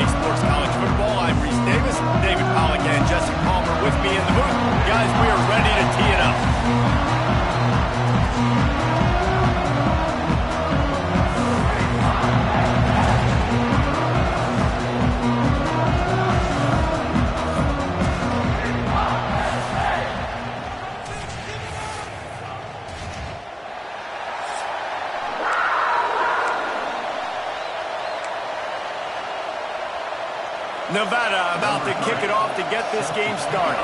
Sports College Football. I'm Reese Davis, David Pollack, and Jesse Palmer with me in the booth. Guys, we are ready to tee it up. Nevada about to kick it off to get this game started.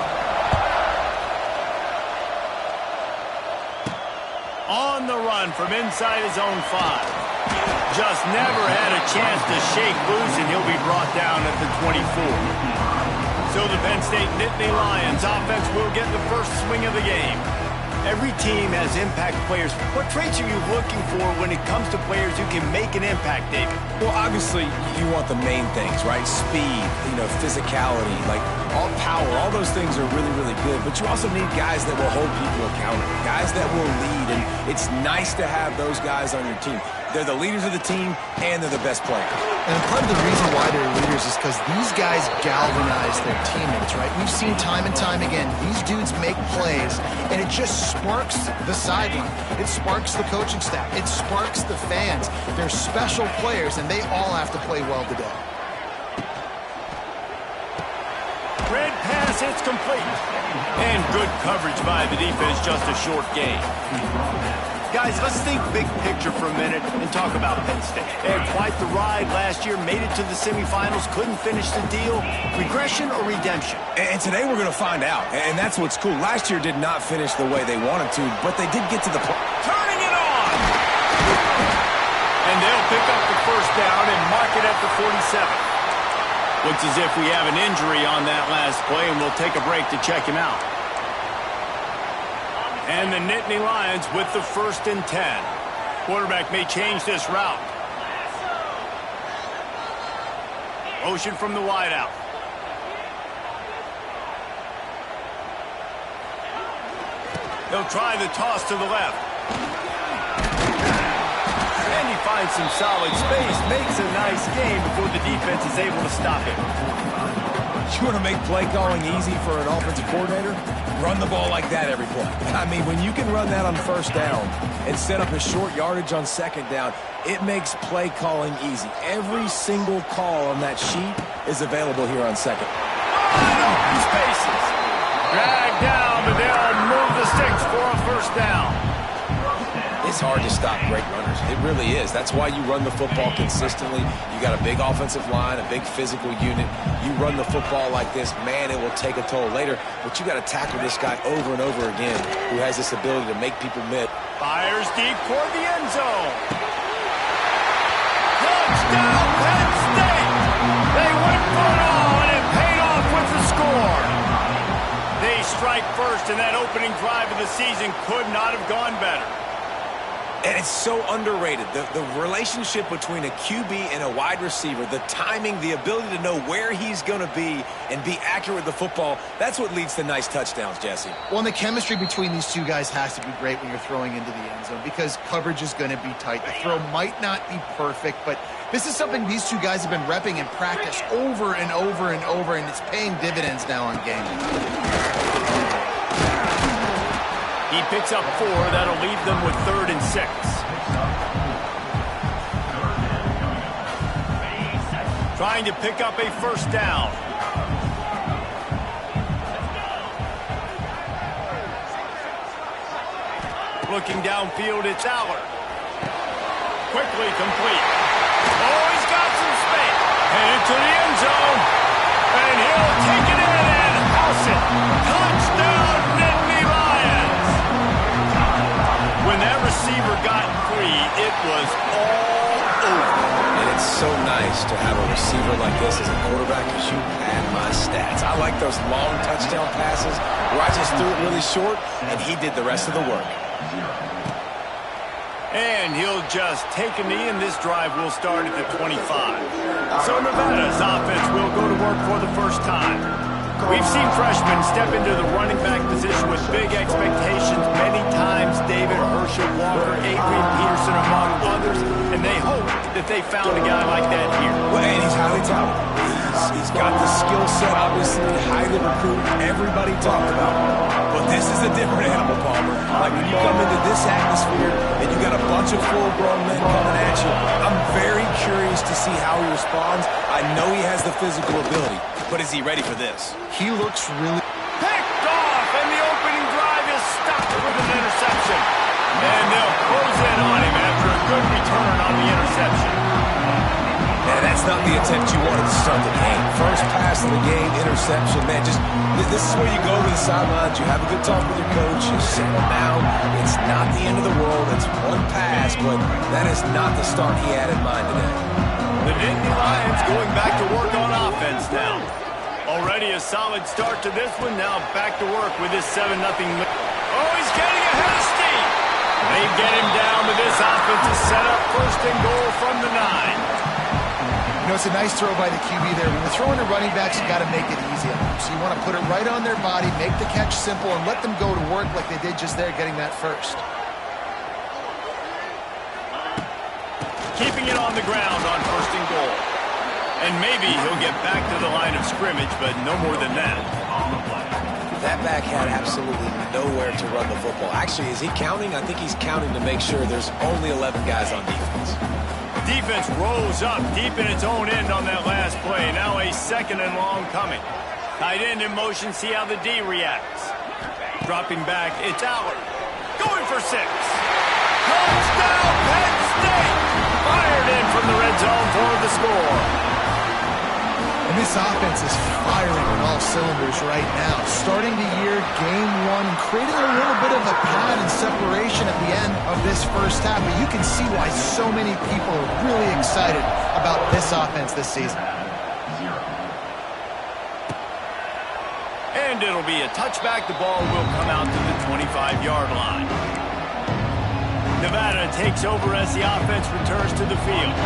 On the run from inside his own 5. Just never had a chance to shake loose, and he'll be brought down at the 24. So the Penn State-Nittany Lions offense will get the first swing of the game. Every team has impact players. What traits are you looking for when it comes to players who can make an impact, David? Well, obviously, you want the main things, right? Speed, physicality, like all power, all those things are really, really good. But you also need guys that will hold people accountable, guys that will lead. And it's nice to have those guys on your team. They're the leaders of the team, and they're the best players. And part of the reason why they're leaders is because these guys galvanize their teammates, right? We've seen time and time again, these dudes make plays, and it just sparks the sideline. It sparks the coaching staff. It sparks the fans. They're special players, and they all have to play well today. Red pass, it's complete. And good coverage by the defense, just a short gain. Guys, let's think big picture for a minute and talk about Penn State. They had quite the ride last year, made it to the semifinals, couldn't finish the deal. Regression or redemption? And today we're going to find out. And that's what's cool. Last year did not finish the way they wanted to, but they did get to the point. Turning it on! And they'll pick up the first down and mark it at the 47. Looks as if we have an injury on that last play, and we'll take a break to check him out. And the Nittany Lions with the 1st and 10. Quarterback may change this route. Motion from the wideout. They'll try the toss to the left. And he finds some solid space, makes a nice game before the defense is able to stop him. You want to make play calling easy for an offensive coordinator? Run the ball like that every play. I mean, when you can run that on 1st down and set up a short yardage on 2nd down, it makes play calling easy. Every single call on that sheet is available here on 2nd. Open spaces. Dragged down, but they'll move the sticks for a 1st down. It's hard to stop great runners. It really is. That's why you run the football consistently. You got a big offensive line, a big physical unit. You run the football like this, man, it will take a toll later. But you got to tackle this guy over and over again who has this ability to make people miss. Fires deep toward the end zone. Touchdown, Penn State! They went for it all, and it paid off with the score. They strike first, and that opening drive of the season could not have gone better. And it's so underrated. The relationship between a QB and a wide receiver, the timing, the ability to know where he's going to be and be accurate with the football, that's what leads to nice touchdowns, Jesse. Well, and the chemistry between these two guys has to be great when you're throwing into the end zone because coverage is going to be tight. The throw might not be perfect, but this is something these two guys have been repping in practice over and over and over, and it's paying dividends now on game. He picks up 4. That'll leave them with 3rd and 6. Trying to pick up a 1st down. Looking downfield, it's Aller. Quickly complete. Oh, he's got some space. Headed to the end zone. And he'll take it in and house it. Touchdown, Nittany Lions. When that receiver got free, it was all over. And it's so nice to have a receiver like this as a quarterback because you pad my stats. I like those long touchdown passes where I just threw it really short and he did the rest of the work. And he'll just take a knee, and this drive will start at the 25. So Nevada's offense will go to work for the first time. We've seen freshmen step into the running back position with big expectations many times. David, Herschel Walker, Adrian Peterson, among others. And they hope that they found a guy like that here. Well, and he's highly talented. He's got the skill set, obviously, highly recruited, everybody talked about him. But this is a different animal, Palmer. Like, when you come into this atmosphere and you got a bunch of full-grown men coming at you, I'm very curious to see how he responds. I know he has the physical ability, but is he ready for this? He looks really... Picked off, and the opening drive is stopped with an interception. And they'll close in on him after a good return on the interception. Man, that's not the attempt you wanted to start the game. First pass of the game, interception. Man, this is where you go to the sidelines. You have a good talk with your coach. You settle down. It's not the end of the world. It's one pass, but that is not the start he had in mind today. The Nittany Lions going back to work on offense now. Already a solid start to this one. Now back to work with this 7-0 lead. Oh, he's getting ahead of steam. They get him down with this offensive setup. First and goal from the 9. You know, it's a nice throw by the QB there. When you're throwing to running backs, you got to make it easy on them. So you want to put it right on their body, make the catch simple, and let them go to work like they did just there, getting that first. Keeping it on the ground on first and goal. And maybe he'll get back to the line of scrimmage, but no more than that. That back had absolutely nowhere to run the football. Actually, is he counting? I think he's counting to make sure there's only 11 guys on defense. Defense rolls up deep in its own end on that last play. Now a 2nd and long coming. Tight end in motion, see how the D reacts. Dropping back, it's Allard. Going for 6. Touchdown, Penn State! Fired in from the red zone for the score. And this offense is firing on all cylinders right now. Starting the year, game 1, creating a little bit of a pad and separation at the end of this first half. But you can see why so many people are really excited about this offense this season. And it'll be a touchback. The ball will come out to the 25-yard line. Nevada takes over as the offense returns to the field.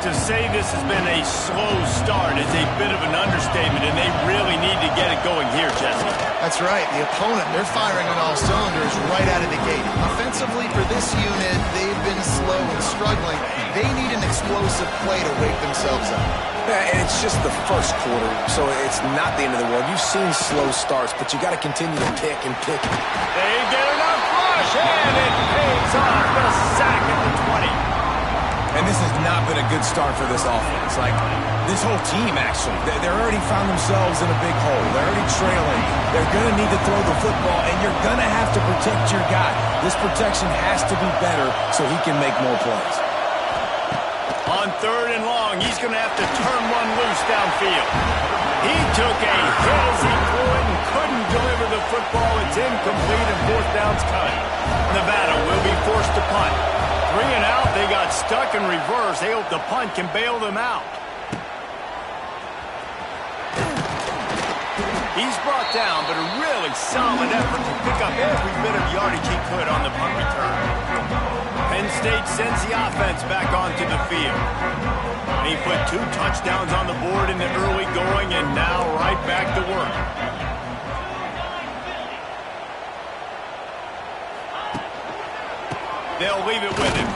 To say this has been a slow start is a bit of an understatement, and they really need to get it going here, Jesse. That's right. The opponent, they're firing on all cylinders right out of the gate. Offensively, for this unit, they've been slow and struggling. They need an explosive play to wake themselves up. Yeah, and it's just the first quarter, so it's not the end of the world. You've seen slow starts, but you got to continue to pick and pick. They get enough rush, and it pays off. The sack at the 20. And this has not been a good start for this offense. Like, this whole team, actually. They're already found themselves in a big hole. They're already trailing. They're going to need to throw the football, and you're going to have to protect your guy. This protection has to be better so he can make more plays. On 3rd and long, he's going to have to turn one loose downfield. He took a hit as he threw it and couldn't deliver the football. It's incomplete, and 4th down's cut. Nevada will be forced to punt. 3 and out, they got stuck in reverse. They hope the punt can bail them out. He's brought down, but a really solid effort to pick up every bit of yardage he could on the punt return. Penn State sends the offense back onto the field. He put 2 touchdowns on the board in the early going, and now right back to work. They'll leave it with him.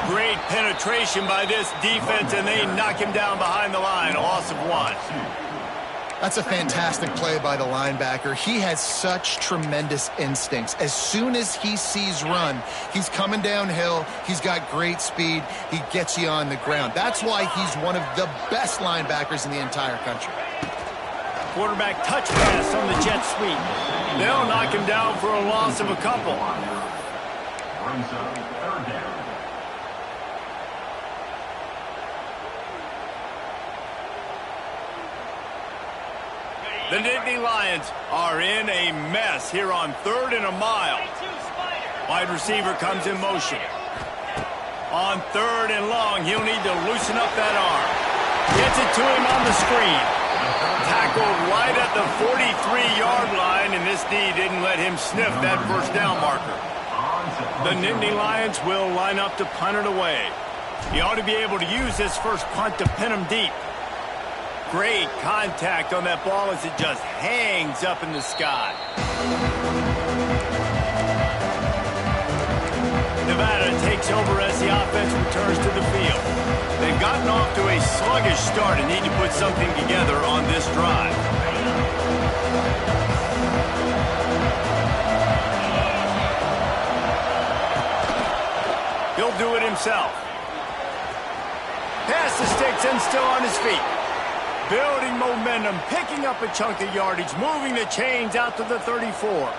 Great penetration by this defense, and they knock him down behind the line. A loss of 1. That's a fantastic play by the linebacker. He has such tremendous instincts. As soon as he sees run, he's coming downhill. He's got great speed. He gets you on the ground. That's why he's one of the best linebackers in the entire country. Quarterback touch pass on the jet sweep. They'll knock him down for a loss of a couple. The Nittany Lions are in a mess here on 3rd and a mile. Wide receiver comes in motion. On 3rd and long, he'll need to loosen up that arm. Gets it to him on the screen. Tackled right at the 43-yard line, and this D didn't let him sniff that first down marker. The Nittany Lions will line up to punt it away. He ought to be able to use this first punt to pin him deep. Great contact on that ball as it just hangs up in the sky. Nevada takes takes over as the offense returns to the field. They've gotten off to a sluggish start and need to put something together on this drive. He'll do it himself. Past the sticks and still on his feet. Building momentum, picking up a chunk of yardage, moving the chains out to the 34.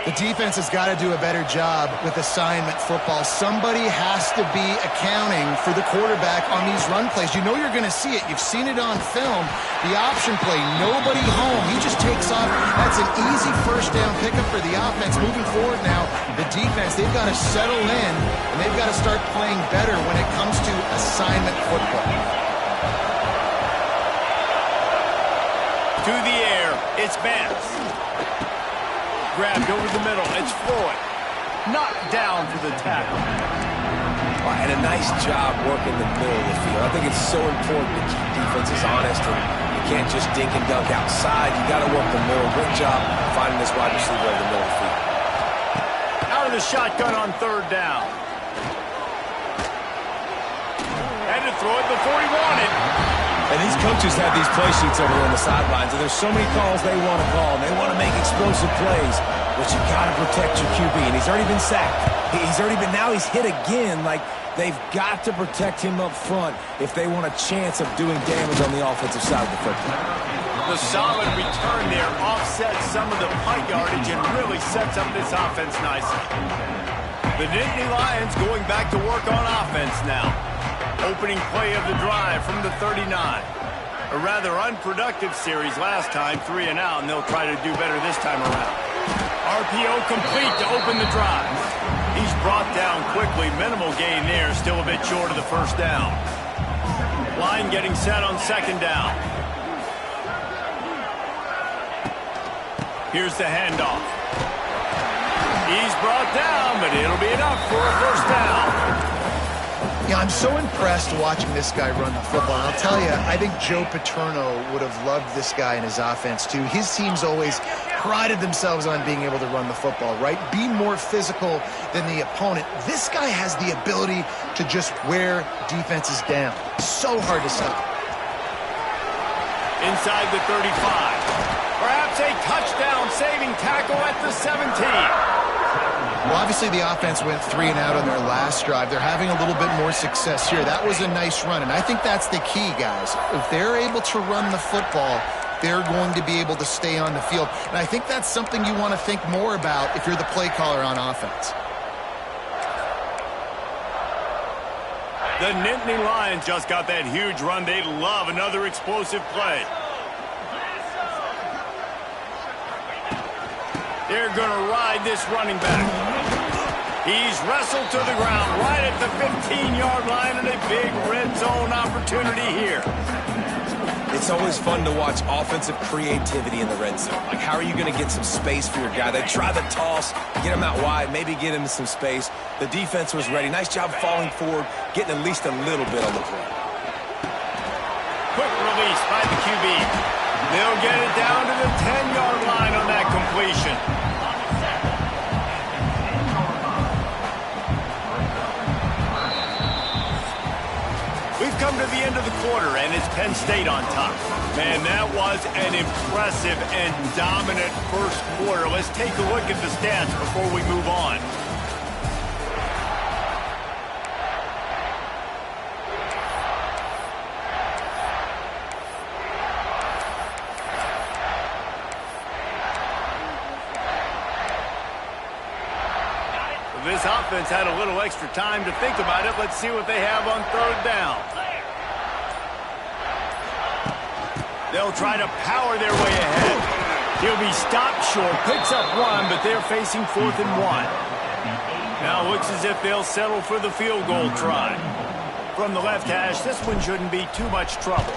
The defense has got to do a better job with assignment football. Somebody has to be accounting for the quarterback on these run plays. You know you're going to see it. You've seen it on film. The option play, nobody home. He just takes off. That's an easy first down pickup for the offense. Moving forward now, the defense, they've got to settle in, and they've got to start playing better when it comes to assignment football. To the air, it's Vance. Grabbed over the middle, it's Floyd. Knocked down to the tackle. And a nice job working the middle of the field. I think it's so important to keep defenses honest, and you can't just dink and dunk outside. You got to work the middle. Great job finding this wide receiver in the middle of the field. Out of the shotgun on third down. Had to throw it before he wanted. And these coaches have these play sheets over there on the sidelines, and there's so many calls they want to call, and they want to make explosive plays, but you got to protect your QB, and he's already been sacked. Now he's hit again. Like, they've got to protect him up front if they want a chance of doing damage on the offensive side of the football. The solid return there offsets some of the punt yardage and really sets up this offense nicely. The Nittany Lions going back to work on offense now. Opening play of the drive from the 39. A rather unproductive series last time, 3 and out, and they'll try to do better this time around. RPO complete to open the drive. He's brought down quickly. Minimal gain there, still a bit short of the first down. Line getting set on second down. Here's the handoff. He's brought down, but it'll be enough for a first down. Yeah, I'm so impressed watching this guy run the football. And I'll tell you, I think Joe Paterno would have loved this guy in his offense, too. His teams always prided themselves on being able to run the football, right? Be more physical than the opponent. This guy has the ability to just wear defenses down. So hard to stop. Inside the 35. Perhaps a touchdown-saving tackle at the 17. Well, obviously the offense went 3 and out on their last drive. They're having a little bit more success here. That was a nice run, and I think that's the key, guys. If they're able to run the football, they're going to be able to stay on the field. And I think that's something you want to think more about if you're the play caller on offense. The Nittany Lions just got that huge run. They'd love another explosive play. They're going to ride this running back. He's wrestled to the ground right at the 15-yard line, and a big red zone opportunity here. It's always fun to watch offensive creativity in the red zone. Like, how are you going to get some space for your guy? They try the toss, get him out wide, maybe get him some space. The defense was ready. Nice job falling forward, getting at least a little bit on the play. Quick release by the QB. They'll get it down to the 10-yard line on that completion. We've come to the end of the quarter, and it's Penn State on top. Man, that was an impressive and dominant first quarter. Let's take a look at the stats before we move on. This offense had a little extra time to think about it. Let's see what they have on third down. They'll try to power their way ahead. He'll be stopped short, picks up 1, but they're facing 4th and 1. Now looks as if they'll settle for the field goal try. From the left hash, this one shouldn't be too much trouble.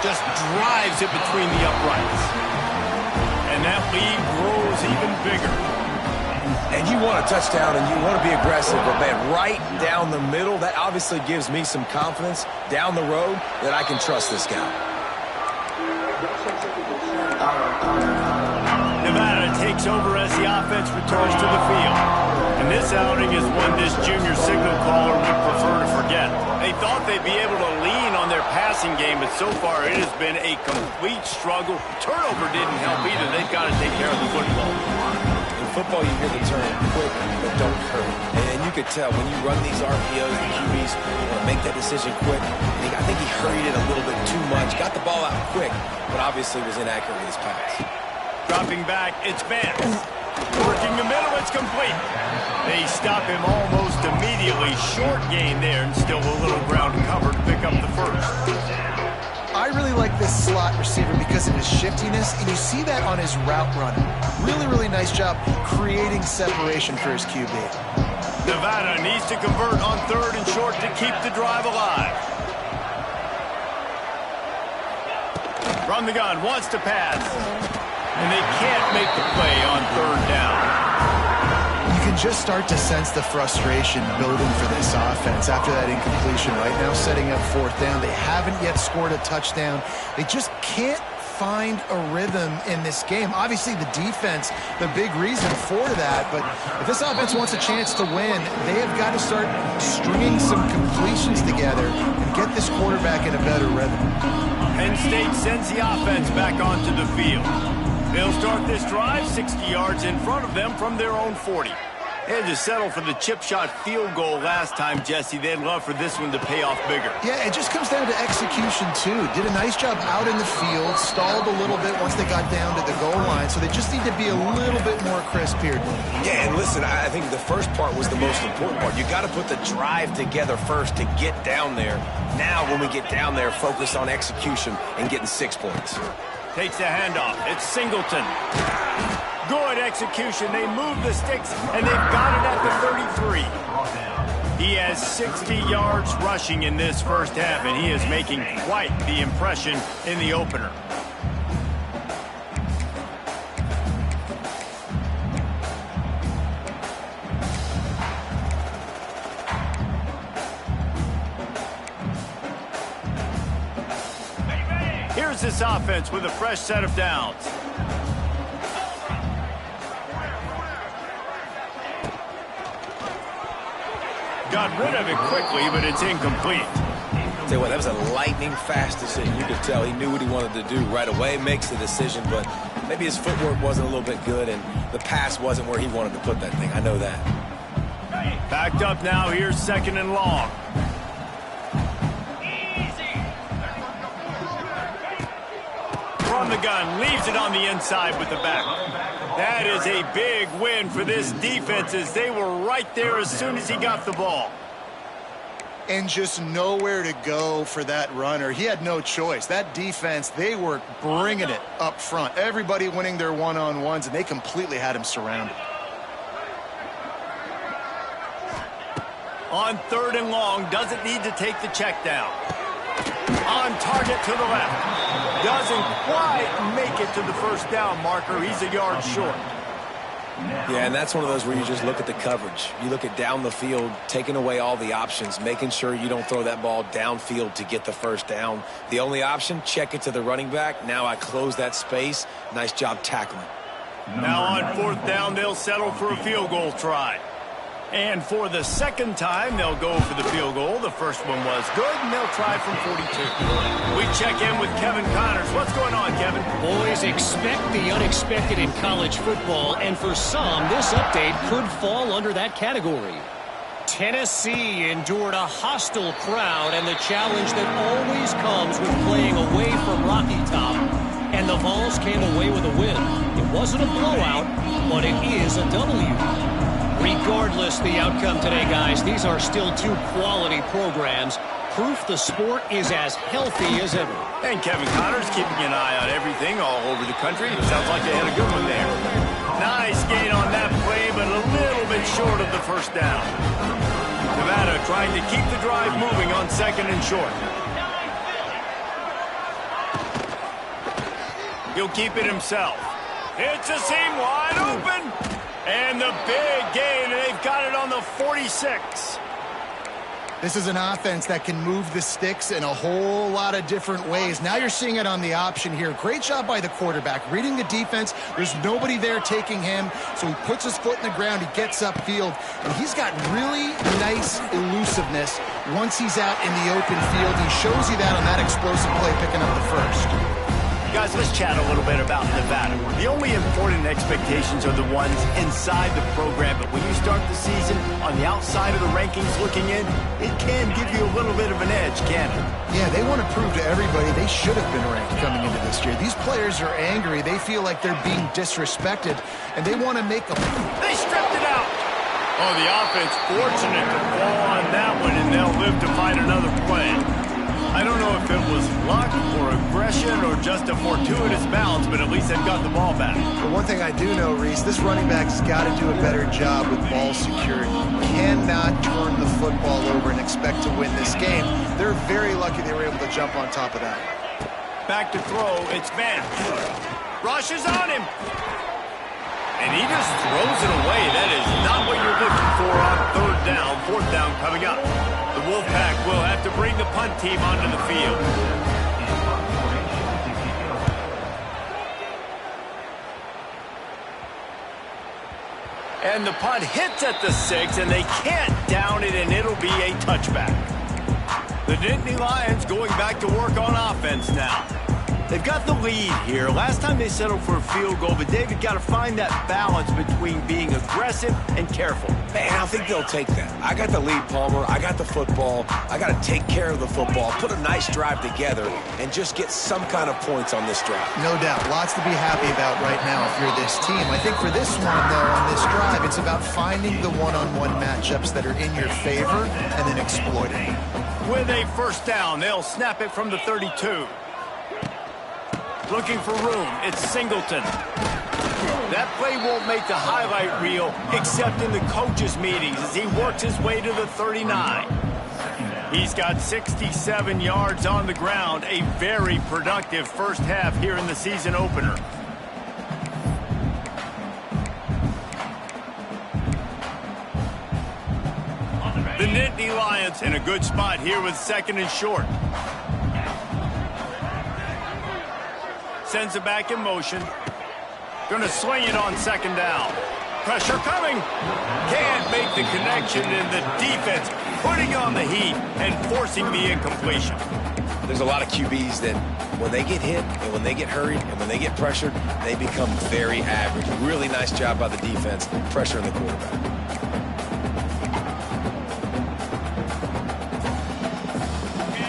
Just drives it between the uprights. And that lead grows even bigger. And you want a touchdown and you want to be aggressive, but man, right down the middle, that obviously gives me some confidence down the road that I can trust this guy. Nevada takes over as the offense returns to the field. And this outing is one this junior signal caller would prefer to forget. They thought they'd be able to lean on their passing game, but so far it has been a complete struggle. Turnover didn't help either. They've got to take care of the football. In football, you hear the term quick, but don't hurry. And you could tell when you run these RPOs, the QBs want to make that decision quick. I think he hurried it a little bit too much. Got the ball out quick, but obviously was inaccurate with his pass. Dropping back, it's Vance. Working the middle, it's complete. They stop him almost immediately. Short gain there, and still a little ground cover to pick up the first. I really like this slot receiver because of his shiftiness, and you see that on his route running. Really, really nice job creating separation for his QB. Nevada needs to convert on 3rd and short to keep the drive alive. From the gun, wants to pass. And they can't make the play on 3rd down. You can just start to sense the frustration building for this offense after that incompletion. Right now, setting up 4th down. They haven't yet scored a touchdown. They just can't find a rhythm in this game. Obviously, the defense, the big reason for that. But if this offense wants a chance to win, they have got to start stringing some completions together and get this quarterback in a better rhythm. Penn State sends the offense back onto the field. They'll start this drive 60 yards in front of them from their own 40. They had to settle for the chip shot field goal last time, Jesse. They'd love for this one to pay off bigger. Yeah, it just comes down to execution, too. Did a nice job out in the field, stalled a little bit once they got down to the goal line, so they just need to be a little bit more crisp here. Yeah, and listen, I think the first part was the most important part. You got to put the drive together first to get down there. Now, when we get down there, focus on execution and getting 6 points. Takes the handoff. It's Singleton. Good execution. They move the sticks, and they've got it at the 33. He has 60 yards rushing in this first half, and he is making quite the impression in the opener. Here's this offense with a fresh set of downs. Got rid of it quickly, but it's incomplete. Tell you what, that was a lightning-fast decision. You could tell he knew what he wanted to do right away, makes the decision, but maybe his footwork wasn't a little bit good, and the pass wasn't where he wanted to put that thing. I know that. Backed up now. Here's 2nd and long. From the gun, leaves it on the inside with the back. That is a big win for this defense as they were right there as soon as he got the ball. And just nowhere to go for that runner. He had no choice. That defense, they were bringing it up front. Everybody winning their one-on-ones, and they completely had him surrounded. On 3rd and long, doesn't need to take the check down. On target to the left. Doesn't quite make it to the first down marker. He's a yard short. Yeah, and that's one of those where you just look at the coverage. You look at down the field, taking away all the options, making sure you don't throw that ball downfield to get the first down. The only option, check it to the running back. Now I close that space. Nice job tackling. Now on 4th down, they'll settle for a field goal try. And for the 2nd time, they'll go for the field goal. The first one was good, and they'll try from 42. We check in with Kevin Connors. What's going on, Kevin? Boys, expect the unexpected in college football, and for some, this update could fall under that category. Tennessee endured a hostile crowd and the challenge that always comes with playing away from Rocky Top, and the Vols came away with a win. It wasn't a blowout, but it is a W. Regardless the outcome today, guys, these are still 2 quality programs. Proof the sport is as healthy as ever. And Kevin Connors keeping an eye on everything all over the country. It sounds like they had a good one there. Nice gain on that play, but a little bit short of the first down. Nevada trying to keep the drive moving on 2nd and short. He'll keep it himself. It's a seam wide open. And the big gain, and they've got it on the 46. This is an offense that can move the sticks in a whole lot of different ways. Now you're seeing it on the option here. Great job by the quarterback. Reading the defense, there's nobody there taking him, so he puts his foot in the ground, he gets upfield, and he's got really nice elusiveness once he's out in the open field. He shows you that on that explosive play picking up the first. Guys, let's chat a little bit about Nevada. The only important expectations are the ones inside the program, but when you start the season on the outside of the rankings looking in, it can give you a little bit of an edge, can't it? Yeah, they want to prove to everybody they should have been ranked coming into this year. These players are angry. They feel like they're being disrespected, and they want to make a... They stripped it out! Oh, the offense fortunate to fall on that one, and they'll live to fight another play. I don't know if it was luck or aggression or just a fortuitous bounce, but at least they've got the ball back. But one thing I do know, Reese, this running back's got to do a better job with ball security. Cannot turn the football over and expect to win this game. They're very lucky they were able to jump on top of that. Back to throw, it's Vance. Rushes on him. And he just throws it away. That is not what you're looking for on third down. Fourth down coming up. The Wolfpack will have to bring the punt team onto the field. And the punt hits at the 6, and they can't down it, and it'll be a touchback. The Nittany Lions going back to work on offense now. They've got the lead here. Last time they settled for a field goal, but David got to find that balance between being aggressive and careful. Man, I think they'll take that. I got the lead, Palmer. I got the football. I got to take care of the football, put a nice drive together, and just get some kind of points on this drive. No doubt. Lots to be happy about right now if you're this team. I think for this one, though, on this drive, it's about finding the one-on-one matchups that are in your favor and then exploiting. With a first down, they'll snap it from the 32. Looking for room, it's Singleton. That play won't make the highlight reel except in the coaches' meetings as he works his way to the 39. He's got 67 yards on the ground, a very productive first half here in the season opener. The Nittany Lions in a good spot here with second and short. Sends it back in motion. Going to swing it on second down. Pressure coming. Can't make the connection, and the defense putting on the heat and forcing the incompletion. There's a lot of QBs that when they get hit and when they get hurried and when they get pressured, they become very average. Really nice job by the defense, pressuring the quarterback.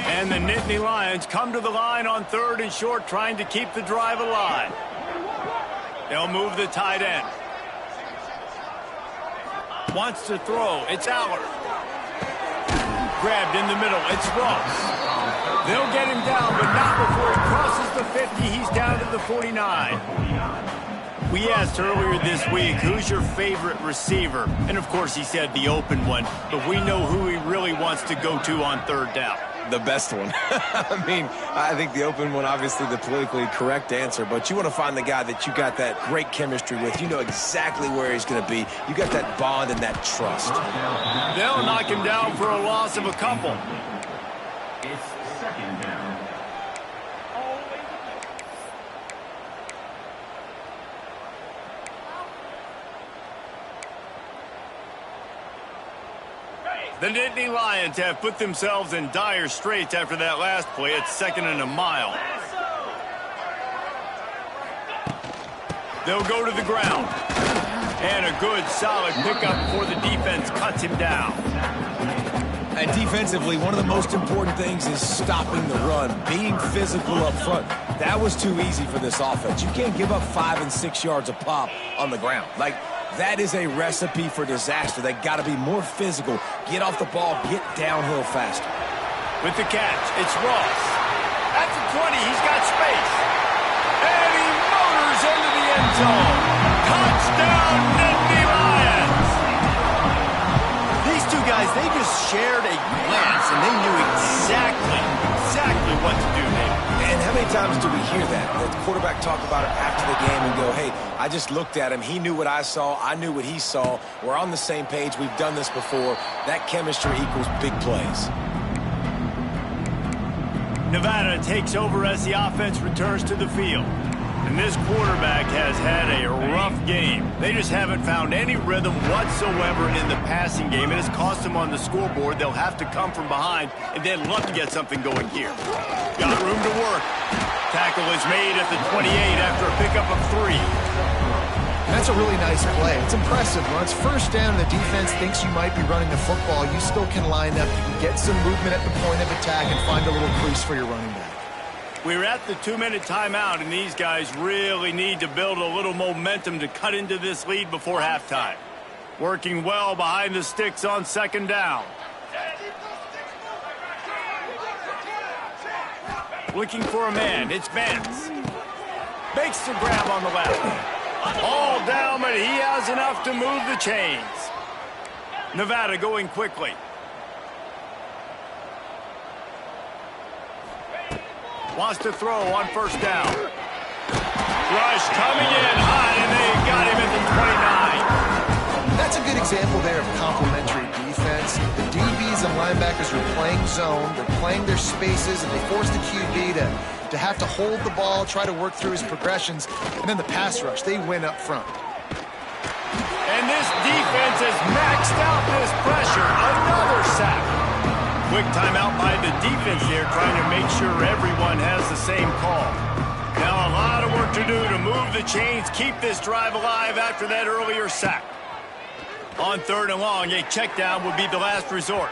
And the Nittany Lions come to the line on third and short, trying to keep the drive alive. They'll move the tight end. Wants to throw. It's Aller. Grabbed in the middle. It's Ross. They'll get him down, but not before he crosses the 50. He's down to the 49. We asked earlier this week, who's your favorite receiver? And, of course, he said the open one, but we know who he really wants to go to on third down. The best one. I mean, I think the open one, obviously the politically correct answer, but you want to find the guy that you got that great chemistry with. You know exactly where he's going to be. You got that bond and that trust. They'll knock him down for a loss of a couple. It's second down. The Nittany Lions have put themselves in dire straits after that last play. It's second and a mile. They'll go to the ground. And a good, solid pickup before the defense cuts him down. And defensively, one of the most important things is stopping the run, being physical up front. That was too easy for this offense. You can't give up 5 and 6 yards a pop on the ground. That is a recipe for disaster. They got to be more physical. Get off the ball, get downhill faster. With the catch, it's Ross. At the 20, he's got space. And he motors into the end zone. Touchdown, Nittany Lions. These two guys, they just shared a glance, and they knew exactly what to do, David. And how many times do we hear that? The quarterback talk about it after the game and go, hey, I just looked at him. He knew what I saw. I knew what he saw. We're on the same page. We've done this before. That chemistry equals big plays. Nevada takes over as the offense returns to the field. And this quarterback has had a rough game. They just haven't found any rhythm whatsoever in the passing game. It has cost them on the scoreboard. They'll have to come from behind and then love to get something going here. Got room to work. Tackle is made at the 28 after a pickup of 3. That's a really nice play. It's impressive. When it's first down and the defense thinks you might be running the football, you still can line up. You can get some movement at the point of attack and find a little crease for your running back. We're at the 2-minute timeout, and these guys really need to build a little momentum to cut into this lead before halftime. Working well behind the sticks on second down. Looking for a man. It's Vance. Makes the grab on the left. All down, but he has enough to move the chains. Nevada going quickly. Wants to throw on first down. Rush coming in hot, and they got him at the 29. That's a good example there of complementary defense. The DBs and linebackers are playing zone. They're playing their spaces, and they force the QB to have to hold the ball, try to work through his progressions, and then the pass rush, they win up front. And this defense has maxed out this pressure. Another sack. Quick timeout by the defense here, trying to make sure everyone has the same call. Now a lot of work to do to move the chains, keep this drive alive after that earlier sack. On third and long, a check down would be the last resort.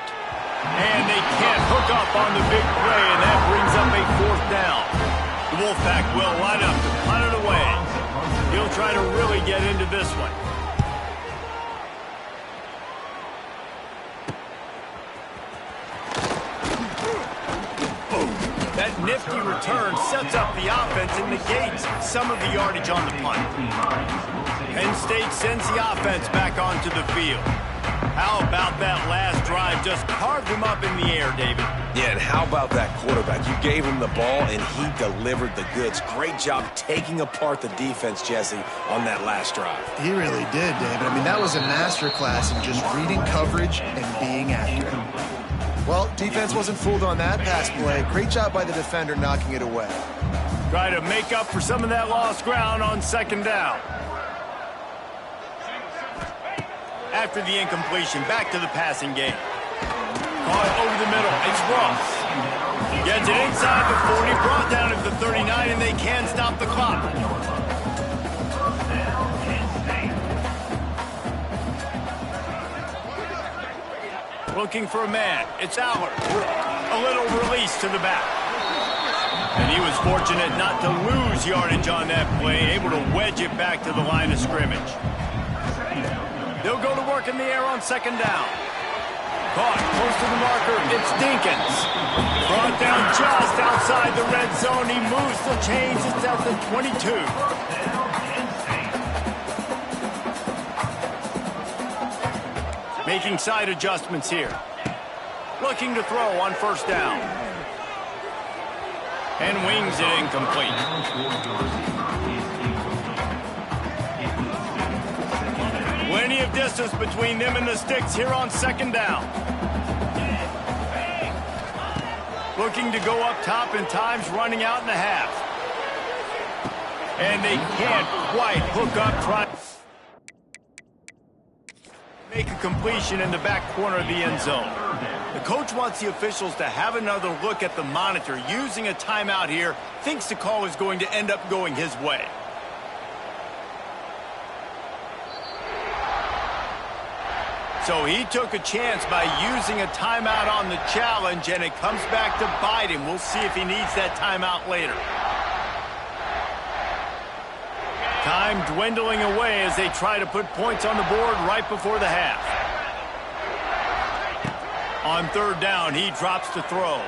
And they can't hook up on the big play, and that brings up a fourth down. The Wolfpack will line up to punt it away. He'll try to really get into this one. That nifty return sets up the offense and negates some of the yardage on the punt. Penn State sends the offense back onto the field. How about that last drive? Just carved him up in the air, David. Yeah, and how about that quarterback? You gave him the ball, and he delivered the goods. Great job taking apart the defense, Jesse, on that last drive. He really did, David. I mean, that was a masterclass in just reading coverage and being accurate. Well, defense wasn't fooled on that pass play. Great job by the defender knocking it away. Try to make up for some of that lost ground on second down. After the incompletion, back to the passing game. Caught over the middle. It's Ross. Gets it inside the 40, brought down at the 39, and they can stop the clock. Looking for a man. It's Aller. A little release to the back. And he was fortunate not to lose yardage on that play, able to wedge it back to the line of scrimmage. They'll go to work in the air on second down. Caught close to the marker. It's Dinkins. Brought down just outside the red zone. He moves the chains. It's at the 22. Making side adjustments here. Looking to throw on first down. And wings it incomplete. Plenty of distance between them and the sticks here on second down. Looking to go up top, and time's running out in the half. And they can't quite hook up, trying to make a completion in the back corner of the end zone. The coach wants the officials to have another look at the monitor. Using a timeout here, thinks the call is going to end up going his way. So he took a chance by using a timeout on the challenge, and it comes back to bite him. We'll see if he needs that timeout later. Time dwindling away as they try to put points on the board right before the half. On third down, he drops to throw.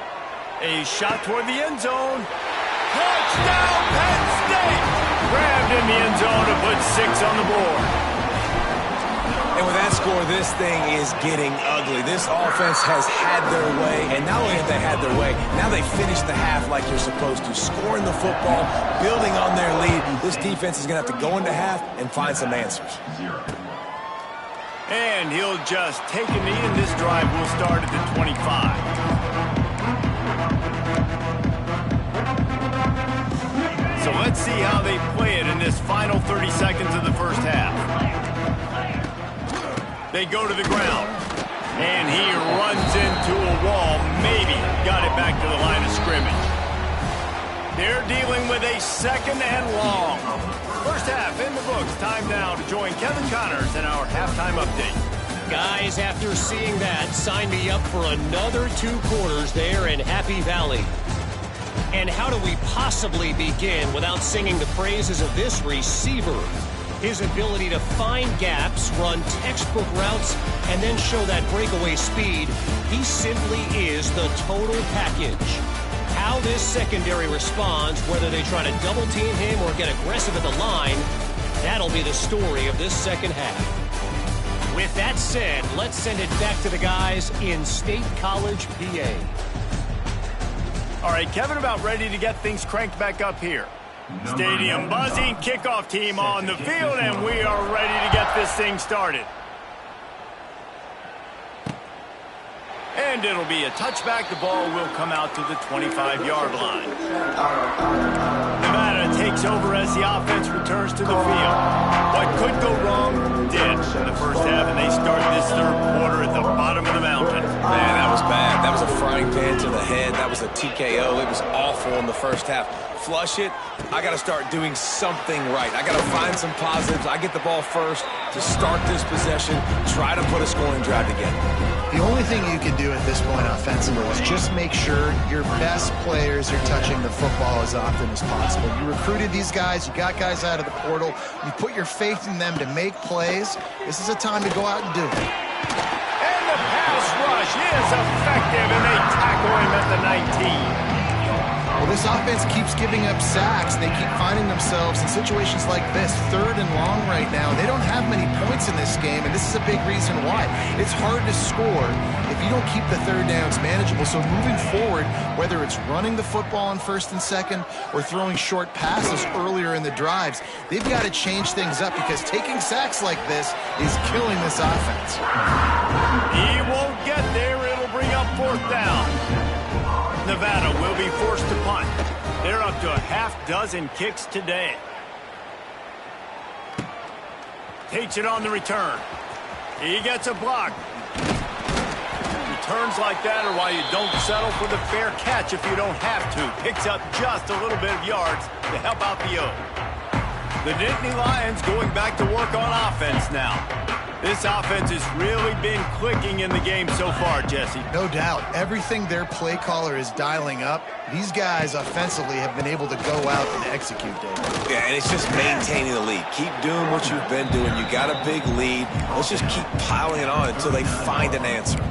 A shot toward the end zone. Touchdown, Penn State! Grabbed in the end zone to put 6 on the board. And And with that score, this thing is getting ugly. This offense has had their way, and not only have they had their way, now they finished the half like you're supposed to, scoring the football, building on their lead. This defense is going to have to go into half and find some answers. And he'll just take a knee, and this drive will start at the 25. So let's see how they play it in this final 30 seconds of the first half. They go to the ground, and he runs into a wall. Maybe got it back to the line of scrimmage. They're dealing with a second and long. First half in the books. Time now to join Kevin Connors in our halftime update. Guys, after seeing that, sign me up for another 2 quarters there in Happy Valley. And how do we possibly begin without singing the praises of this receiver? His ability to find gaps, run textbook routes, and then show that breakaway speed. He simply is the total package. How this secondary responds, whether they try to double team him or get aggressive at the line, that'll be the story of this second half. With that said, let's send it back to the guys in State College, PA. All right, Kevin, about ready to get things cranked back up here. Stadium buzzing, kickoff team on the field, and we are ready to get this thing started. And it'll be a touchback. The ball will come out to the 25-yard line. Nevada takes over as the offense returns to the field. What could go wrong did in the first half, and they start this third quarter at the bottom of the mountain. Man, that was bad. That was a frying pan to the head. That was a TKO. It was awful in the first half. Flush it. I got to start doing something right. I got to find some positives. I get the ball first to start this possession, try to put a scoring drive together. The only thing you can do at this point offensively is just make sure your best players are touching the football as often as possible. You recruited these guys. You got guys out of the portal. You put your faith in them to make plays. This is a time to go out and do it. And the pass rush is effective, and they tackle him at the 19. Well, this offense keeps giving up sacks. They keep finding themselves in situations like this, 3rd and long right now. They don't have many points in this game, and this is a big reason why. It's hard to score if you don't keep the 3rd downs manageable. So moving forward, whether it's running the football on 1st and 2nd or throwing short passes earlier in the drives, they've got to change things up because taking sacks like this is killing this offense. He won't get there. It'll bring up 4th down. Nevada will be forced to punt. They're up to a half-dozen kicks today. Takes it on the return. He gets a block. Returns like that are why you don't settle for the fair catch if you don't have to. Picks up just a little bit of yards to help out the O. The Nittany Lions going back to work on offense now. This offense has really been clicking in the game so far, Jesse. No doubt. Everything their play caller is dialing up, these guys offensively have been able to go out and execute, David. Yeah, and it's just maintaining the lead. Keep doing what you've been doing. You got a big lead. Let's just keep piling it on until they find an answer.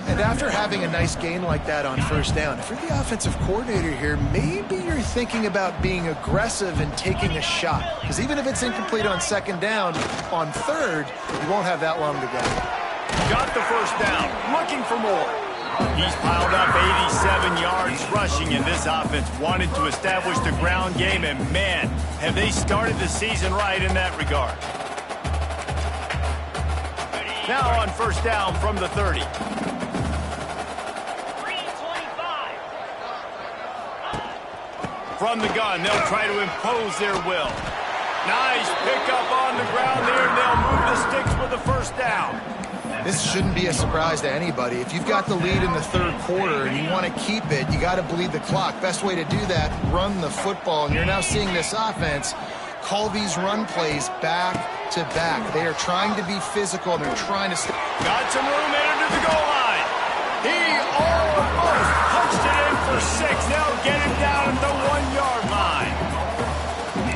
And after having a nice gain like that on 1st down, if you're the offensive coordinator here, maybe you're thinking about being aggressive and taking a shot. Because even if it's incomplete on 2nd down, on 3rd, you won't have that long to go. Got the 1st down, looking for more. He's piled up 87 yards rushing, and this offense wanted to establish the ground game, and man, have they started the season right in that regard. Now on 1st down from the 30. From the gun, they'll try to impose their will. Nice pickup on the ground there, and they'll move the sticks with the 1st down. This shouldn't be a surprise to anybody. If you've got the lead in the 3rd quarter and you want to keep it, you got to bleed the clock. Best way to do that, run the football. And you're now seeing this offense call these run plays back to back. They are trying to be physical, and they're trying to... Got some room in under the goal line. He almost punched it in for 6. They'll get him down at the 1-yard line.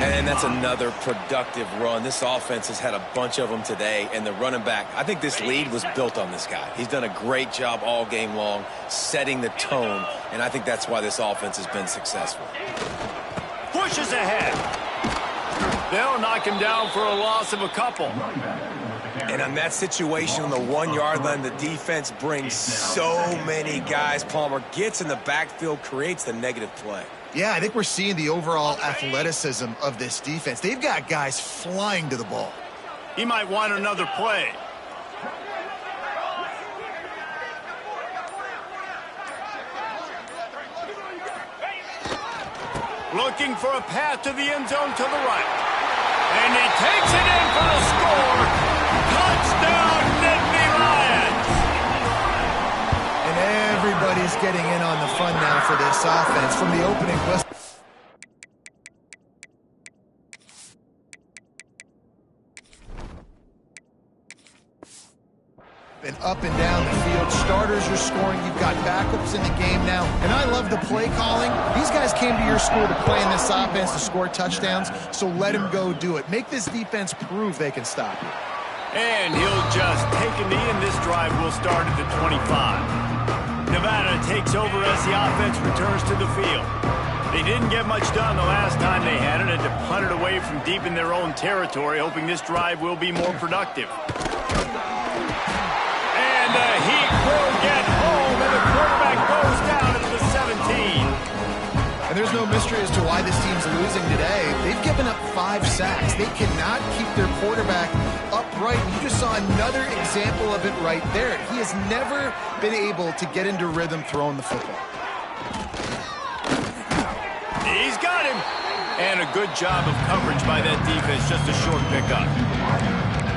And that's another productive run. This offense has had a bunch of them today, and the running back, I think this lead was built on this guy. He's done a great job all game long, setting the tone, and I think that's why this offense has been successful. Pushes ahead. They'll knock him down for a loss of a couple. And on that situation on the 1-yard line, the defense brings so many guys. Palmer gets in the backfield, creates the negative play. Yeah, I think we're seeing the overall athleticism of this defense. They've got guys flying to the ball. He might want another play. Looking for a path to the end zone to the right. And he takes it in for the score. Touchdown, Nittany Lions. And everybody's getting in on the fun now for this offense from the opening whistle. And up and down the field. Starters are scoring. You've got backups in the game now. And I love the play calling. These guys came to your school to play in this offense to score touchdowns, so let them go do it. Make this defense prove they can stop you. And he'll just take a knee, and this drive will start at the 25. Nevada takes over as the offense returns to the field. They didn't get much done the last time they had it, and to punt it away from deep in their own territory, hoping this drive will be more productive. And the Heat will get home, and the quarterback goes down at the 17. And there's no mystery as to why this team's losing today. They've given up 5 sacks. They cannot keep their quarterback upright. And you just saw another example of it right there. He has never been able to get into rhythm throwing the football. He's got him. And a good job of coverage by that defense. Just a short pickup.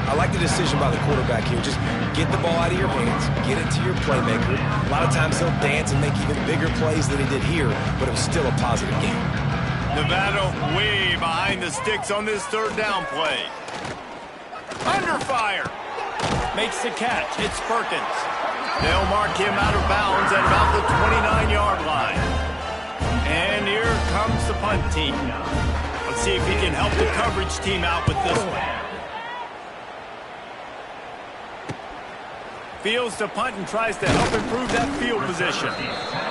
I like the decision by the quarterback here. Just get the ball out of your hands, get it to your playmaker. A lot of times he'll dance and make even bigger plays than he did here, but it was still a positive game. Nevada way behind the sticks on this third down play. Under fire. Makes the catch. It's Perkins. They'll mark him out of bounds at about the 29-yard line. And here comes the punt team. Let's see if he can help the coverage team out with this one. Fields to punt and tries to help improve that field position.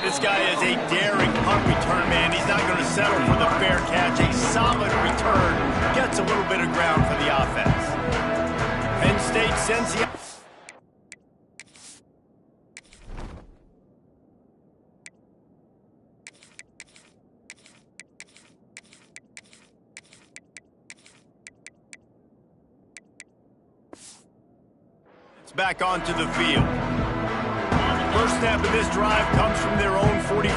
This guy is a daring punt return man. He's not going to settle for the fair catch. A solid return. Gets a little bit of ground for the offense. Penn State sends the... back onto the field. First snap of this drive comes from their own 44.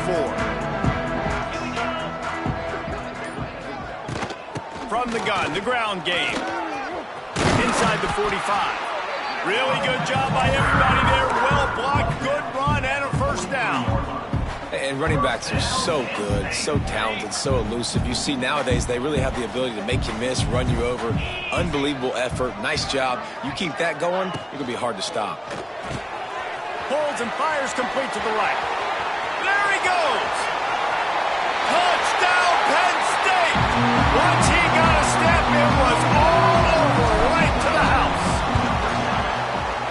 From the gun, the ground game. Inside the 45. Really good job by everybody there. Well blocked, good run, and a first down. And running backs are so good, so talented, so elusive. You see nowadays they really have the ability to make you miss, run you over. Unbelievable effort. Nice job. You keep that going, it's going to be hard to stop. Holds and fires complete to the right. There he goes. Touchdown, Penn State. Once he got a step, it was all over, right to the house.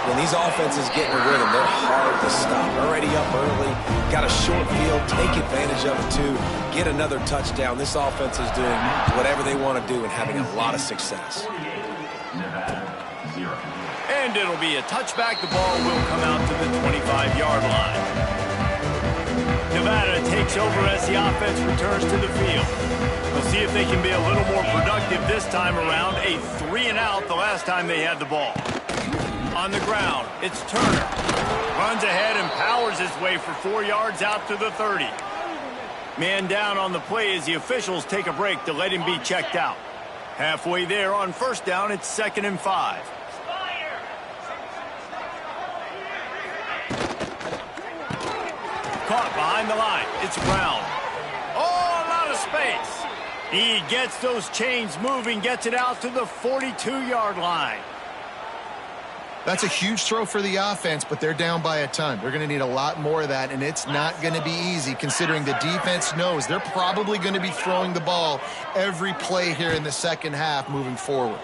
When these offenses get in a rhythm, they're hard to stop. Already up early, got a short field, take advantage of it too, get another touchdown. This offense is doing whatever they want to do and having a lot of success. And it'll be a touchback. The ball will come out to the 25-yard line. Nevada takes over as the offense returns to the field. We'll see if they can be a little more productive this time around. A 3-and-out the last time they had the ball. On the ground, it's Turner. Runs ahead and powers his way for 4 yards out to the 30. Man down on the play as the officials take a break to let him be checked out. Halfway there on first down, it's 2nd and 5. Caught behind the line. It's Brown. Oh, a lot of space. He gets those chains moving, gets it out to the 42-yard line. That's a huge throw for the offense, but they're down by a ton. They're going to need a lot more of that, and it's not going to be easy considering the defense knows they're probably going to be throwing the ball every play here in the second half moving forward.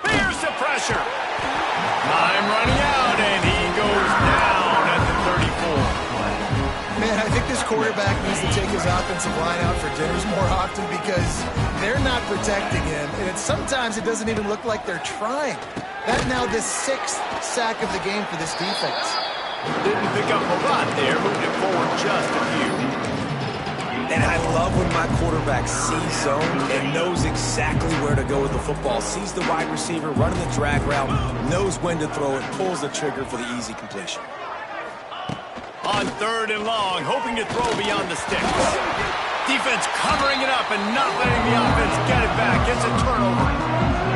Here's the pressure. Time running out, and he goes down at the 34. Man, I think this quarterback needs to take his offensive line out for dinners more often because they're not protecting him, and sometimes it doesn't even look like they're trying. That now the 6th sack of the game for this defense. Didn't pick up a lot there, moving it forward just a few. And I love when my quarterback sees zone and knows exactly where to go with the football. Sees the wide receiver running the drag route, knows when to throw it, pulls the trigger for the easy completion. On 3rd and long, hoping to throw beyond the sticks. Defense covering it up and not letting the offense get it back. It's a turnover.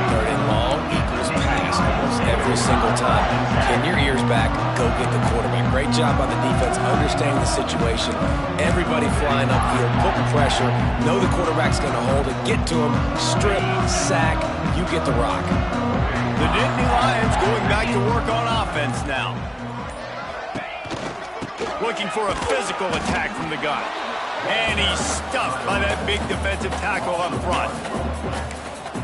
3rd and long equals pass almost every single time. Pin your ears back, go get the quarterback. Great job by the defense, understanding the situation. Everybody flying upfield, putting pressure. Know the quarterback's going to hold it. Get to him, strip, sack. You get the rock. The Nittany Lions going back to work on offense now. Looking for a physical attack from the gun. And he's stuffed by that big defensive tackle up front.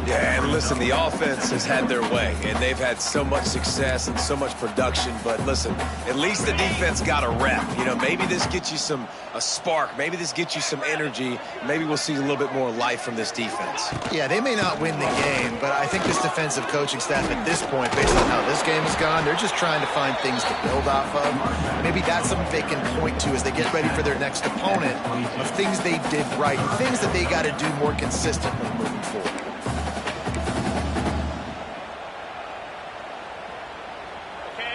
Yeah, and listen, the offense has had their way, and they've had so much success and so much production. But listen, at least the defense got a rep. You know, maybe this gets you a spark. Maybe this gets you some energy. Maybe we'll see a little bit more life from this defense. Yeah, they may not win the game, but I think this defensive coaching staff at this point, based on how this game has gone, they're just trying to find things to build off of. Maybe that's something they can point to as they get ready for their next opponent of things they did right, things that they got to do more consistently moving forward.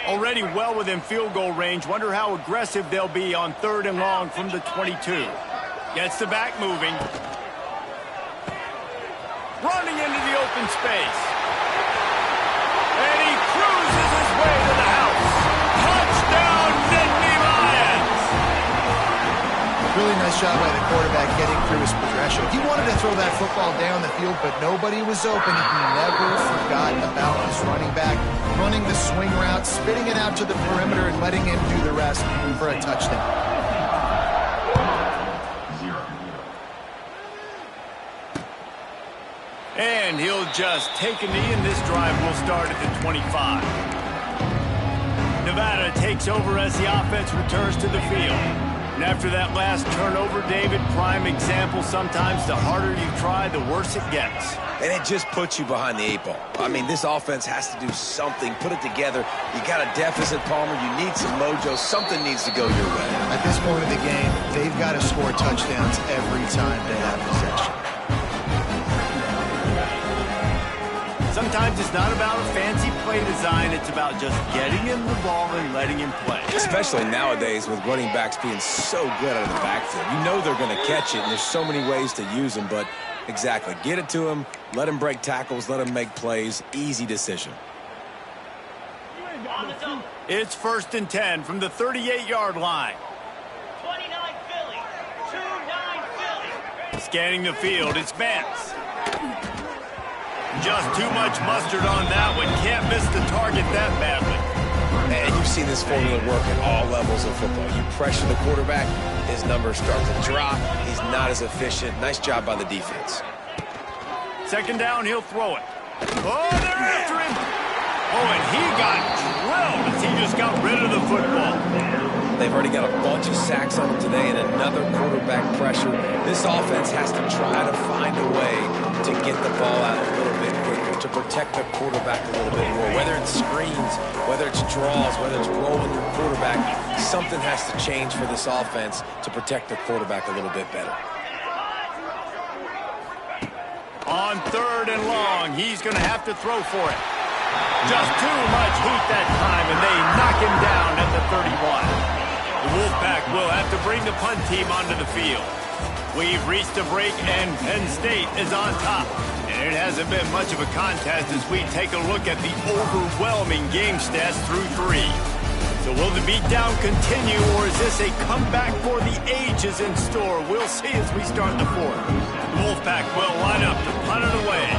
Already well within field goal range. Wonder how aggressive they'll be on 3rd and long from the 22. Gets the back moving. Running into the open space. And he cruises his way to the house. Touchdown, Nittany Lions! Really nice job by the quarterback getting through his progression. He wanted to throw that football down the field, but nobody was open. He never forgot about his running back, running the swing route, spitting it out to the perimeter, and letting him do the rest for a touchdown. And he'll just take a knee, and this drive will start at the 25. Nevada takes over as the offense returns to the field. And after that last turnover, David, prime example, sometimes the harder you try, the worse it gets. And it just puts you behind the 8 ball. I mean, this offense has to do something, put it together. You got a deficit, Palmer. You need some mojo. Something needs to go your way. At this point of the game, they've got to score touchdowns every time they have possession. Sometimes it's not about a fancy play design. It's about just getting him the ball and letting him play. Especially nowadays with running backs being so good out of the backfield. You know they're going to catch it, and there's so many ways to use them. But exactly, get it to him, let him break tackles, let him make plays. Easy decision. It's 1st and 10 from the 38-yard line. 29 Philly. 2-9 Philly. Scanning the field, it's Vance. Just too much mustard on that one. Can't miss the target that badly. And you've seen this formula work at all levels of football. You pressure the quarterback, his numbers start to drop. He's not as efficient. Nice job by the defense. 2nd down, he'll throw it. Oh, they're after him. Oh, and he got drilled as he just got rid of the football. They've already got a bunch of sacks on him today and another quarterback pressure. This offense has to try to find a way to get the ball out a little bit quicker, to protect the quarterback a little bit more. Whether it's screens, whether it's draws, whether it's rolling your quarterback, something has to change for this offense to protect the quarterback a little bit better. On 3rd and long, he's going to have to throw for it. Just too much heat that time, and they knock him down at the 31. The Wolfpack will have to bring the punt team onto the field. We've reached a break, and Penn State is on top. And it hasn't been much of a contest as we take a look at the overwhelming game stats through 3. So will the beatdown continue, or is this a comeback for the ages in store? We'll see as we start the 4th. The Wolfpack will line up to punt it away.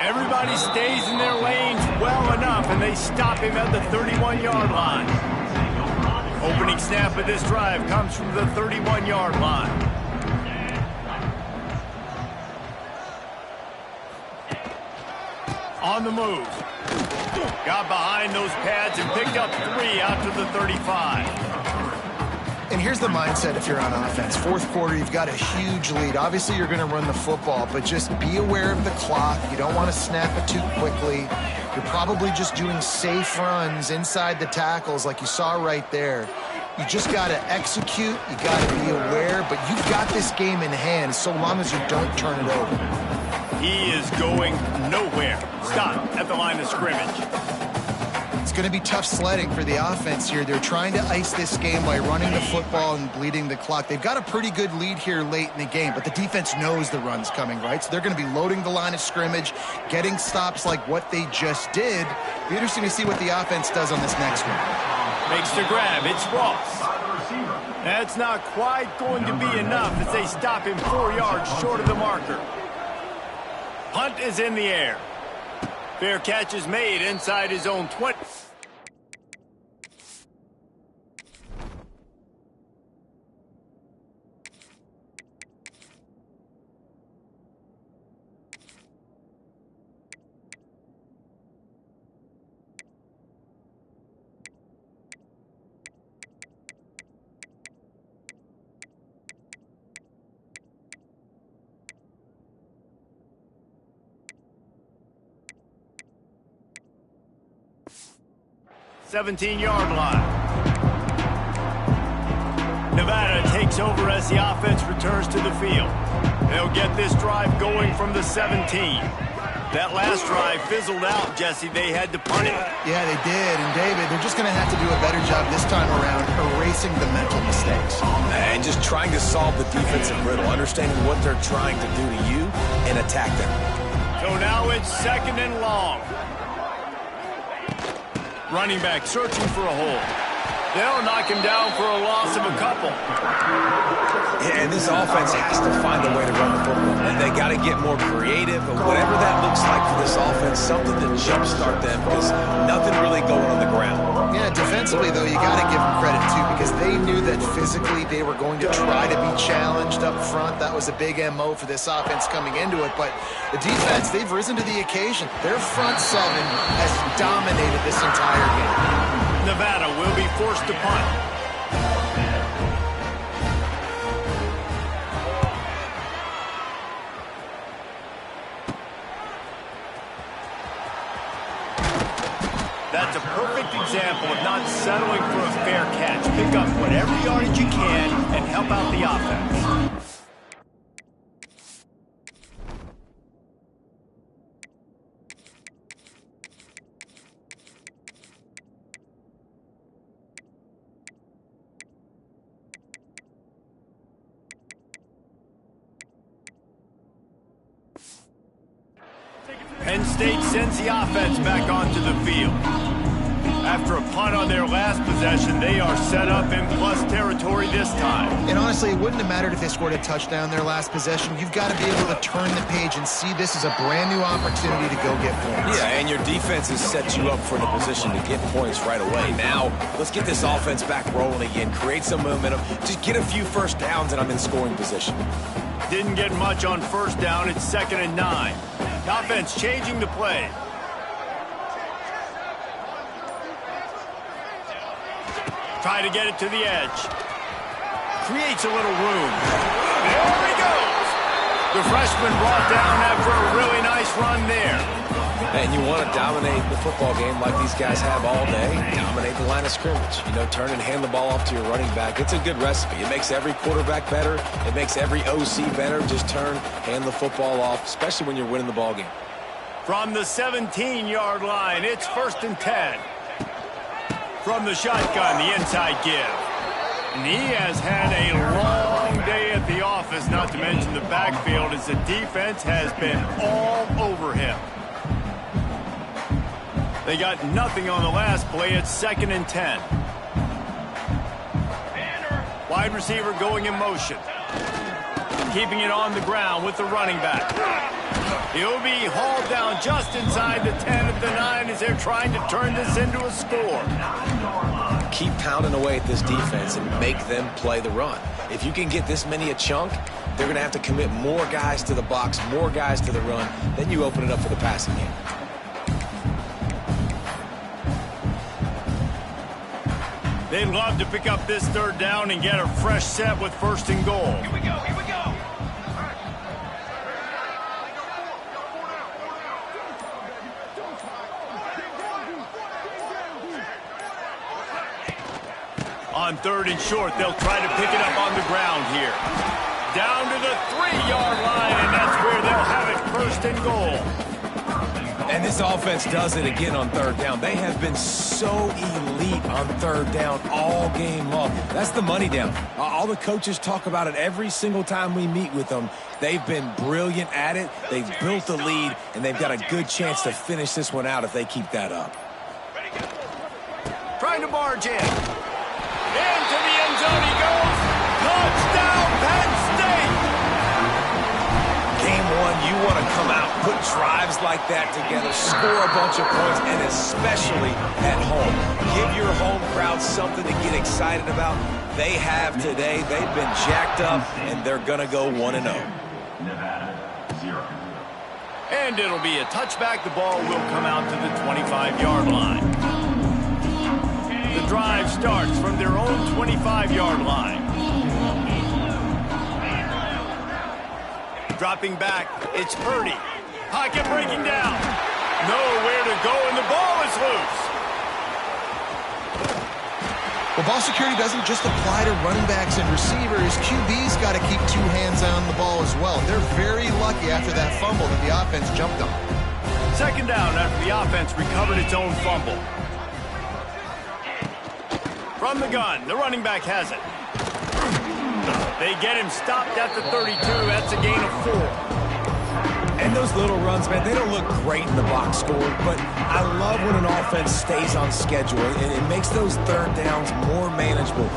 Everybody stays in their lanes well enough, and they stop him at the 31-yard line. Opening snap of this drive comes from the 31-yard line. On the move. Got behind those pads and picked up 3 out to the 35. And here's the mindset if you're on offense. Fourth quarter, you've got a huge lead. Obviously, you're going to run the football, but just be aware of the clock. You don't want to snap it too quickly. You're probably just doing safe runs inside the tackles like you saw right there. You just got to execute. You got to be aware, but you've got this game in hand so long as you don't turn it over. He is going nowhere. Stop at the line of scrimmage. It's going to be tough sledding for the offense here. They're trying to ice this game by running the football and bleeding the clock. They've got a pretty good lead here late in the game, but the defense knows the run's coming, right? So they're going to be loading the line of scrimmage, getting stops like what they just did. Be interesting to see what the offense does on this next one. Makes the grab. It's Ross. That's not quite going to be enough as they stop him 4 yards short of the marker. Punt is in the air. Fair catch is made inside his own 20. Seventeen-yard line. Nevada takes over as the offense returns to the field. They'll get this drive going from the 17. That last drive fizzled out, Jesse. They had to punt it. Yeah, they did. And, David, they're just going to have to do a better job this time around erasing the mental mistakes. And just trying to solve the defensive riddle, understanding what they're trying to do to you and attack them. So now it's 2nd and long. Running back searching for a hole. They'll knock him down for a loss of a couple. Yeah, and this offense has to find a way to run the football. And they got to get more creative. But whatever that looks like for this offense, something to jumpstart them because nothing really going on the ground. Yeah, defensively, though, you got to give them credit, too, because they knew that physically they were going to try to be challenged up front. That was a big MO for this offense coming into it. But the defense, they've risen to the occasion. Their front seven has dominated this entire game. Nevada will be forced to punt. That's a perfect example of not settling for a fair catch. Pick up whatever yardage you can and help out the offense. Penn State sends the offense back onto the field. After a punt on their last possession, they are set up in plus territory this time. And honestly, it wouldn't have mattered if they scored a touchdown their last possession. You've got to be able to turn the page and see this as a brand new opportunity to go get points. Yeah, and your defense has set you up for the position to get points right away. Now, let's get this offense back rolling again, create some momentum, just get a few first downs, and I'm in scoring position. Didn't get much on first down. It's 2nd and 9. Offense changing the play. Try to get it to the edge. Creates a little room. There he goes. The freshman brought down after a really nice run there. And you want to dominate the football game like these guys have all day. Dominate the line of scrimmage. You know, turn and hand the ball off to your running back. It's a good recipe. It makes every quarterback better. It makes every OC better. Just turn, hand the football off, especially when you're winning the ball game. From the 17-yard line, it's 1st and 10. From the shotgun, the inside give. And he has had a long day at the office, not to mention the backfield, as the defense has been all over him. They got nothing on the last play. It's 2nd and 10. Wide receiver going in motion. Keeping it on the ground with the running back. He'll be hauled down just inside the 10 at the 9 as they're trying to turn this into a score. Keep pounding away at this defense and make them play the run. If you can get this many a chunk, they're going to have to commit more guys to the box, more guys to the run. Then you open it up for the passing game. They'd love to pick up this third down and get a fresh set with 1st and goal. Here we go, here we go. On 3rd and short, they'll try to pick it up on the ground here. Down to the 3-yard line, and that's where they'll have it 1st and goal. And this offense does it again on 3rd down. They have been so elite on 3rd down all game long. That's the money down. All the coaches talk about it every single time we meet with them. They've been brilliant at it. They've built the lead, and they've got a good chance to finish this one out if they keep that up. Trying to barge in. Into the end zone he goes. Touchdown, Penn State! Game 1, you want to come out, put drives like that together, score a bunch of points, and especially at home. Give your home crowd something to get excited about. They have today. They've been jacked up, and they're going to go 1-0. Nevada, 0. And it'll be a touchback. The ball will come out to the 25-yard line. The drive starts from their own 25-yard line. Dropping back, it's Purdy. Pocket breaking down. Nowhere to go, and the ball is loose. Well, ball security doesn't just apply to running backs and receivers. QB's got to keep 2 hands on the ball as well. They're very lucky after that fumble that the offense jumped on. 2nd down after the offense recovered its own fumble. From the gun, the running back has it. They get him stopped at the 32. That's a gain of 4. And those little runs, man, they don't look great in the box score, but I love when an offense stays on schedule, and it makes those 3rd downs more manageable,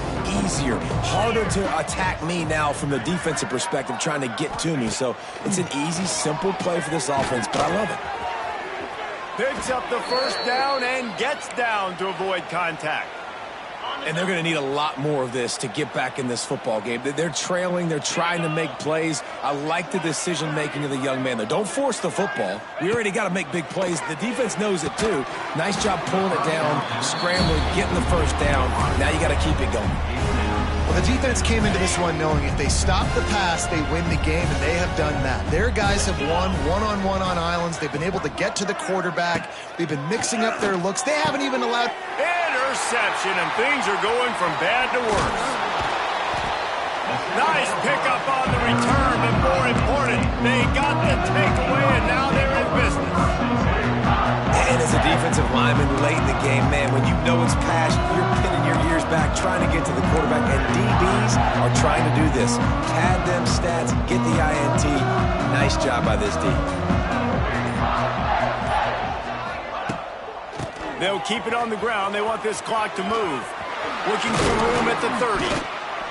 easier, harder to attack me now from the defensive perspective trying to get to me. So it's an easy, simple play for this offense, but I love it. Picks up the 1st down and gets down to avoid contact. And they're going to need a lot more of this to get back in this football game. They're trailing. They're trying to make plays. I like the decision-making of the young man there. Don't force the football. We already got to make big plays. The defense knows it, too. Nice job pulling it down, scrambling, getting the 1st down. Now you got to keep it going. Well, the defense came into this one knowing if they stop the pass, they win the game, and they have done that. Their guys have won one-on-one on islands. They've been able to get to the quarterback. They've been mixing up their looks. They haven't even allowed... Interception, and things are going from bad to worse. Nice pickup on the return, but more important, they got the takeaway, and now they're in business. And as a defensive lineman late in the game, man, when you know it's passed, you're pinning your ears back, trying to get to the quarterback, and DBs are trying to do this. Pad them stats, get the INT. Nice job by this D. They'll keep it on the ground. They want this clock to move. Looking for room at the 30.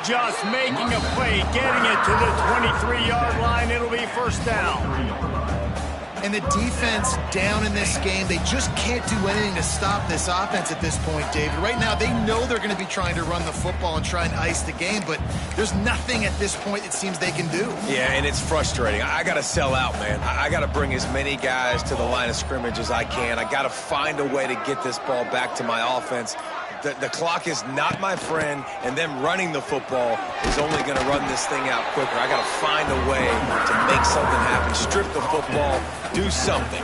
Just making a play, getting it to the 23-yard line. It'll be 1st down. And the defense down in this game, they just can't do anything to stop this offense at this point, David. Right now, they know they're going to be trying to run the football and try and ice the game, but there's nothing at this point it seems they can do. Yeah, and it's frustrating. I got to sell out, man. I got to bring as many guys to the line of scrimmage as I can. I got to find a way to get this ball back to my offense. The clock is not my friend, and them running the football is only going to run this thing out quicker. I got to find a way to make something happen, strip the football, do something.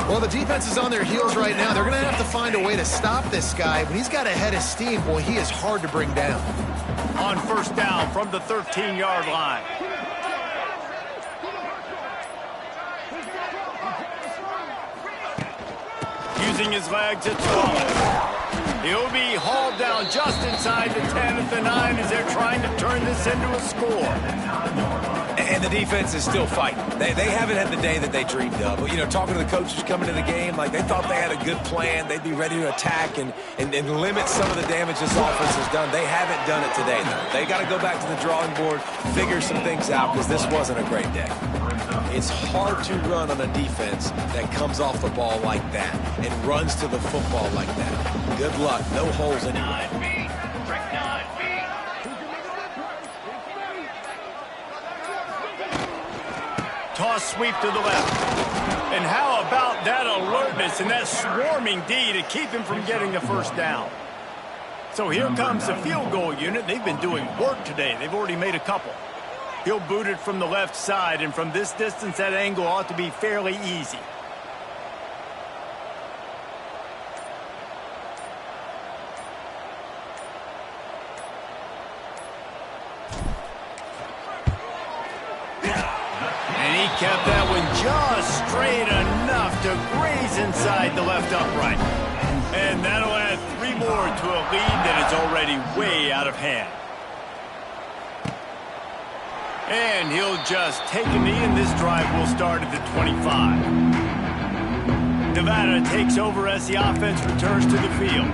Well, the defense is on their heels right now. They're going to have to find a way to stop this guy. When he's got a head of steam, boy, he is hard to bring down. On 1st down from the 13-yard line. Using his legs, it's Wallace. He'll be hauled down just inside the 10 at the 9 as they're trying to turn this into a score. And the defense is still fighting. They haven't had the day that they dreamed of. But, you know, talking to the coaches coming to the game, like they thought they had a good plan. They'd be ready to attack and limit some of the damage this offense has done. They haven't done it today, though. They got to go back to the drawing board, figure some things out, because this wasn't a great day. It's hard to run on a defense that comes off the ball like that and runs to the football like that. Good luck. No holes anyway. Toss sweep to the left. And how about that alertness and that swarming D to keep him from getting the 1st down? So here comes the field goal unit. They've been doing work today. They've already made a couple. He'll boot it from the left side, and from this distance, that angle ought to be fairly easy. And he kept that one just straight enough to graze inside the left upright. And that'll add 3 more to a lead that is already way out of hand. And he'll just take a knee, and this drive will start at the 25. Nevada takes over as the offense returns to the field.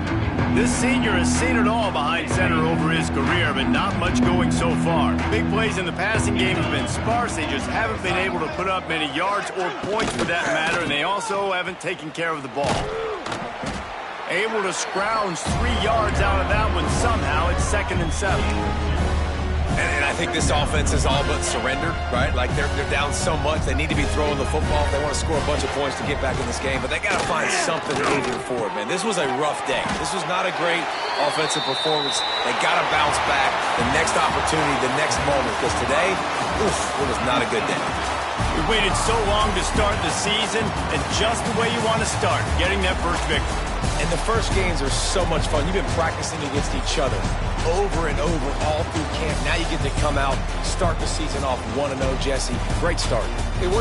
This senior has seen it all behind center over his career, but not much going so far. Big plays in the passing game have been sparse. They just haven't been able to put up many yards or points for that matter, and they also haven't taken care of the ball. Able to scrounge 3 yards out of that one somehow. It's 2nd and 7. And I think this offense is all but surrendered, right? Like they're down so much, they need to be throwing the football if they want to score a bunch of points to get back in this game. But they got to find something moving forward, man. This was a rough day. This was not a great offensive performance. They got to bounce back the next opportunity, the next moment. Because today, it was not a good day. We waited so long to start the season, and just the way you want to start, getting that first victory. And the first games are so much fun. You've been practicing against each other over and over all through camp. Now you get to come out, start the season off 1-0, Jesse. Great start.